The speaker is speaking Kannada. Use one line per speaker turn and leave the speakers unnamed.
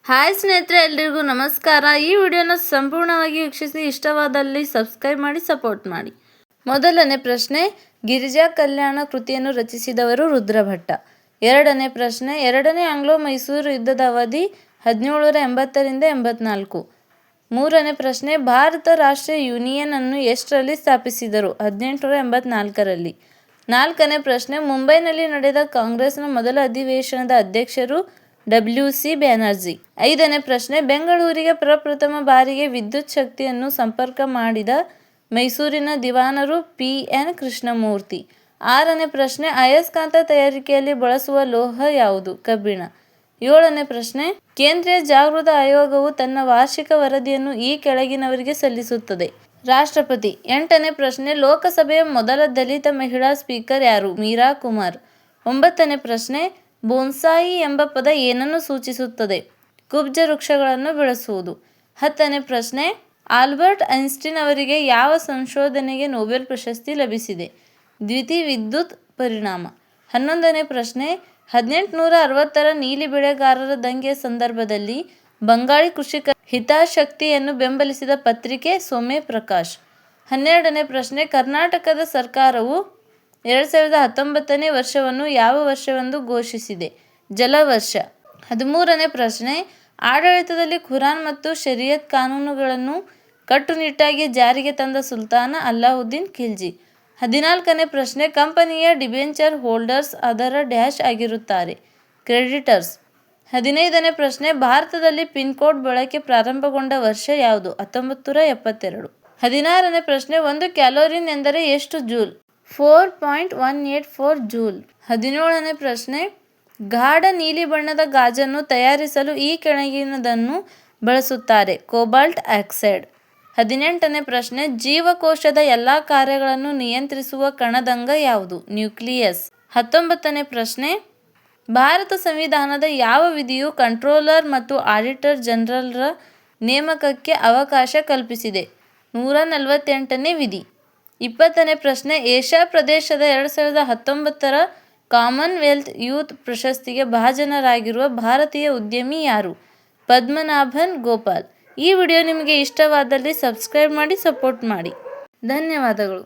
ಹಾಯ್ ಸ್ನೇಹಿತರೆ, ಎಲ್ರಿಗೂ ನಮಸ್ಕಾರ. ಈ ವಿಡಿಯೋನ ಸಂಪೂರ್ಣವಾಗಿ ವೀಕ್ಷಿಸಿ, ಇಷ್ಟವಾದಲ್ಲಿ ಸಬ್ಸ್ಕ್ರೈಬ್ ಮಾಡಿ ಸಪೋರ್ಟ್ ಮಾಡಿ. ಮೊದಲನೇ ಪ್ರಶ್ನೆ, ಗಿರಿಜಾ ಕಲ್ಯಾಣ ಕೃತಿಯನ್ನು ರಚಿಸಿದವರು ರುದ್ರಭಟ್ಟ. ಎರಡನೇ ಪ್ರಶ್ನೆ, ಎರಡನೇ ಆಂಗ್ಲೋ ಮೈಸೂರು ಯುದ್ಧದ ಅವಧಿ 1780 84. ಮೂರನೇ ಪ್ರಶ್ನೆ, ಭಾರತ ರಾಷ್ಟ್ರೀಯ ಯೂನಿಯನ್ ಅನ್ನು ಎಷ್ಟರಲ್ಲಿ ಸ್ಥಾಪಿಸಿದರು? 1884ರಲ್ಲಿ. ನಾಲ್ಕನೇ ಪ್ರಶ್ನೆ, ಮುಂಬೈನಲ್ಲಿ ನಡೆದ ಕಾಂಗ್ರೆಸ್ನ ಮೊದಲ ಅಧಿವೇಶನದ ಅಧ್ಯಕ್ಷರು WC ಬ್ಯಾನರ್ಜಿ. ಐದನೇ ಪ್ರಶ್ನೆ, ಬೆಂಗಳೂರಿಗೆ ಪ್ರಪ್ರಥಮ ಬಾರಿಗೆ ವಿದ್ಯುತ್ ಶಕ್ತಿಯನ್ನು ಸಂಪರ್ಕ ಮಾಡಿದ ಮೈಸೂರಿನ ದಿವಾನರು PN ಕೃಷ್ಣಮೂರ್ತಿ. ಆರನೇ ಪ್ರಶ್ನೆ, ಅಯಸ್ಕಾಂತ ತಯಾರಿಕೆಯಲ್ಲಿ ಬಳಸುವ ಲೋಹ ಯಾವುದು? ಕಬ್ಬಿಣ. ಏಳನೇ ಪ್ರಶ್ನೆ, ಕೇಂದ್ರೀಯ ಜಾಗೃತ ಆಯೋಗವು ತನ್ನ ವಾರ್ಷಿಕ ವರದಿಯನ್ನು ಈ ಕೆಳಗಿನವರಿಗೆ ಸಲ್ಲಿಸುತ್ತದೆ? ರಾಷ್ಟ್ರಪತಿ. ಎಂಟನೇ ಪ್ರಶ್ನೆ, ಲೋಕಸಭೆಯ ಮೊದಲ ದಲಿತ ಮಹಿಳಾ ಸ್ಪೀಕರ್ ಯಾರು? ಮೀರಾ ಕುಮಾರ್. ಒಂಬತ್ತನೇ ಪ್ರಶ್ನೆ, ಬೋನ್ಸಾಯಿ ಎಂಬ ಪದ ಏನನ್ನು ಸೂಚಿಸುತ್ತದೆ? ಕುಬ್ಜ ವೃಕ್ಷಗಳನ್ನು ಬೆಳೆಸುವುದು. ಹತ್ತನೇ ಪ್ರಶ್ನೆ, ಆಲ್ಬರ್ಟ್ ಐನ್ಸ್ಟೀನ್ ಅವರಿಗೆ ಯಾವ ಸಂಶೋಧನೆಗೆ ನೊಬೆಲ್ ಪ್ರಶಸ್ತಿ ಲಭಿಸಿದೆ? ದ್ಯುತಿವಿದ್ಯುತ್ ಪರಿಣಾಮ. ಹನ್ನೊಂದನೇ ಪ್ರಶ್ನೆ, 1860ರ ನೀಲಿ ಬೆಳೆಗಾರರ ದಂಗೆಯ ಸಂದರ್ಭದಲ್ಲಿ ಬಂಗಾಳಿ ಕೃಷಿಕರ ಹಿತಾಸಕ್ತಿಯನ್ನು ಬೆಂಬಲಿಸಿದ ಪತ್ರಿಕೆ ಸೋಮೆ ಪ್ರಕಾಶ್. 12ನೇ ಪ್ರಶ್ನೆ, ಕರ್ನಾಟಕದ ಸರ್ಕಾರವು 2019ನೇ ವರ್ಷವನ್ನು ಯಾವ ವರ್ಷವೆಂದು ಘೋಷಿಸಿದೆ? ಜಲವರ್ಷ. 13ನೇ ಪ್ರಶ್ನೆ, ಆಡಳಿತದಲ್ಲಿ ಖುರಾನ್ ಮತ್ತು ಶರಿಯತ್ ಕಾನೂನುಗಳನ್ನು ಕಟ್ಟುನಿಟ್ಟಾಗಿ ಜಾರಿಗೆ ತಂದ ಸುಲ್ತಾನ ಅಲ್ಲಾವುದ್ದೀನ್ ಖಿಲ್ಜಿ. 14ನೇ ಪ್ರಶ್ನೆ, ಕಂಪನಿಯ ಡಿಬೆಂಚರ್ ಹೋಲ್ಡರ್ಸ್ ಅದರ ಡ್ಯಾಶ್ ಆಗಿರುತ್ತಾರೆ? ಕ್ರೆಡಿಟರ್ಸ್. 15ನೇ ಪ್ರಶ್ನೆ, ಭಾರತದಲ್ಲಿ ಪಿನ್ಕೋಡ್ ಬಳಕೆ ಪ್ರಾರಂಭಗೊಂಡ ವರ್ಷ ಯಾವುದು? 1972. 16ನೇ ಪ್ರಶ್ನೆ, ಒಂದು ಕ್ಯಾಲೋರಿನ್ ಎಂದರೆ ಎಷ್ಟು ಜೂಲ್? 4.184 ಜೂಲ್. 17ನೇ ಪ್ರಶ್ನೆ, ಗಾಢ ನೀಲಿ ಬಣ್ಣದ ಗಾಜನ್ನು ತಯಾರಿಸಲು ಈ ಕೆಳಗಿನದನ್ನು ಬಳಸುತ್ತಾರೆ? Cobalt oxide. 18ನೇ ಪ್ರಶ್ನೆ, ಜೀವಕೋಶದ ಎಲ್ಲ ಕಾರ್ಯಗಳನ್ನು ನಿಯಂತ್ರಿಸುವ ಕಣದಂಗ ಯಾವುದು? ನ್ಯೂಕ್ಲಿಯಸ್. 19ನೇ ಪ್ರಶ್ನೆ, ಭಾರತ ಸಂವಿಧಾನದ ಯಾವ ವಿಧಿಯು ಕಂಟ್ರೋಲರ್ ಮತ್ತು ಆಡಿಟರ್ ಜನರಲ್ರ ನೇಮಕಕ್ಕೆ ಅವಕಾಶ ಕಲ್ಪಿಸಿದೆ? 148ನೇ ವಿಧಿ. 20ನೇ ಪ್ರಶ್ನೆ, ಏಷ್ಯಾ ಪ್ರದೇಶದ 2019ರ ಕಾಮನ್ವೆಲ್ತ್ ಯೂತ್ ಪ್ರಶಸ್ತಿಗೆ ಭಾಜನರಾಗಿರುವ ಭಾರತೀಯ ಉದ್ಯಮಿ ಯಾರು? ಪದ್ಮನಾಭನ್ ಗೋಪಾಲ್. ಈ ವಿಡಿಯೋ ನಿಮಗೆ ಇಷ್ಟವಾದಲ್ಲಿ ಸಬ್ಸ್ಕ್ರೈಬ್ ಮಾಡಿ ಸಪೋರ್ಟ್ ಮಾಡಿ. ಧನ್ಯವಾದಗಳು.